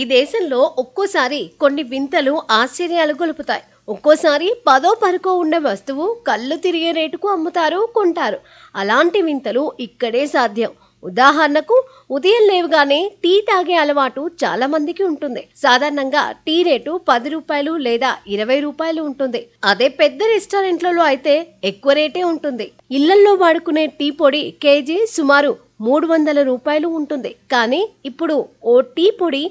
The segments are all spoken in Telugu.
ఈ దేశంలో ఒక్కోసారి కొన్ని వింతలు ఆశ్చర్యాలు గొలుపుతాయి. ఒక్కోసారి పదో పరకో ఉన్న వస్తువు కళ్ళు తిరిగే రేటుకు అమ్ముతారు, కొంటారు. అలాంటి వింతలు ఇక్కడే సాధ్యం. ఉదాహరణకు, ఉదయం లేవగానే టీ తాగే అలవాటు చాలా మందికి ఉంటుంది. సాధారణంగా టీ రేటు 10 రూపాయలు లేదా 20 రూపాయలు ఉంటుంది. అదే పెద్ద రెస్టారెంట్లలో అయితే ఎక్కువ రేటే ఉంటుంది. ఇళ్లల్లో వాడుకునే టీ పొడి కేజీ సుమారు 300 రూపాయలు ఉంటుంది. కానీ ఇప్పుడు ఓ టీ పొడి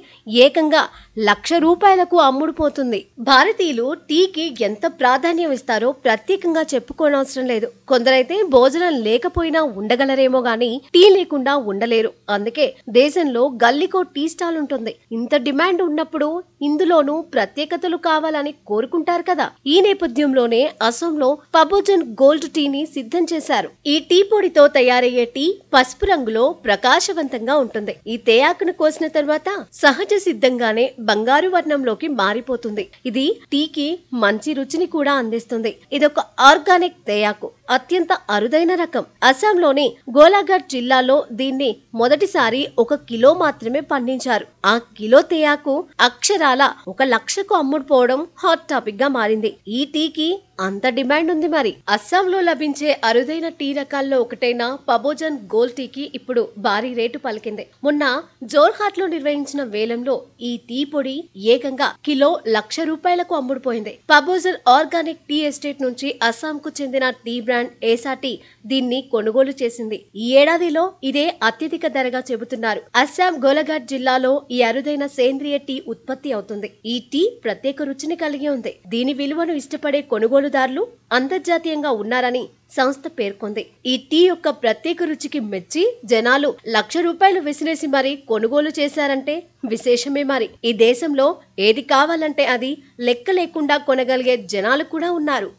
ఏకంగా 1,00,000 రూపాయలకు అమ్ముడుపోతుంది. భారతీయులు టీకి ఎంత ప్రాధాన్యం ఇస్తారో ప్రత్యేకంగా చెప్పుకోనవసరం లేదు. కొందరైతే భోజనం లేకపోయినా ఉండగలరేమో గానీ టీ లేకుండా ఉండలేరు. అందుకే దేశంలో గల్లీకో టీ స్టాల్ ఉంటుంది. ఇంత డిమాండ్ ఉన్నప్పుడు ఇందులోనూ ప్రత్యేకతలు కావాలని కోరుకుంటారు కదా. ఈ నేపథ్యంలోనే అసోంలో పబోజన్ గోల్డ్ టీని సిద్ధం చేశారు. ఈ టీ పొడితో తయారయ్యే టీ పసుపు రంగులో ప్రకాశవంతంగా ఉంటుంది. ఈ తేయాకును కోసిన తర్వాత సహజ సిద్ధంగానే బంగారు వర్ణంలోకి మారిపోతుంది. ఇది టీకి మంచి రుచిని కూడా అందిస్తుంది. ఇదొక ఆర్గానిక్ తేయాకు, అత్యంత అరుదైన రకం. అస్సాంలోని గోలాఘాట్ జిల్లాలో దీన్ని మొదటిసారి 1 కిలో మాత్రమే పండించారు. ఆ కిలో తేయాకు అక్షరాల 1,00,000కు అమ్ముడుపోవడం హాట్ టాపిక్ గా మారింది. ఈ టీకి అంత డిమాండ్ ఉంది. మరి అస్సాంలో లభించే అరుదైన టీ రకాల్లో ఒకటైన పబోజన్ గోల్డ్ టీకి ఇప్పుడు భారీ రేటు పలికింది. మొన్న జోర్హాట్ లో నిర్వహించిన వేలంలో ఈ టీ పొడి ఏకంగా కిలో 1,00,000 రూపాయలకు అమ్ముడుపోయింది. పబోజన్ ఆర్గానిక్ టీ ఎస్టేట్ నుంచి అస్సాంకు చెందిన టీ బ్రాండ్ ఏసా టీ దీన్ని కొనుగోలు చేసింది. ఈ ఏడాదిలో ఇదే అత్యధిక ధరగా చెబుతున్నారు. అస్సాం గోలాఘాట్ జిల్లాలో ఈ అరుదైన సేంద్రియ టీ ఉత్పత్తి అవుతుంది. ఈ టీ ప్రత్యేక రుచిని కలిగి ఉంది. దీని విలువను ఇష్టపడే కొనుగోలుదారులు అంతర్జాతీయంగా ఉన్నారని సంస్థ పేర్కొంది. ఈ టీ యొక్క ప్రత్యేక రుచికి మెచ్చి జనాలు 1,00,000 రూపాయలు విసిరేసి మరీ కొనుగోలు చేశారంటే విశేషమే. మరి ఈ దేశంలో ఏది కావాలంటే అది లెక్క లేకుండా కొనగలిగే జనాలు కూడా ఉన్నారు.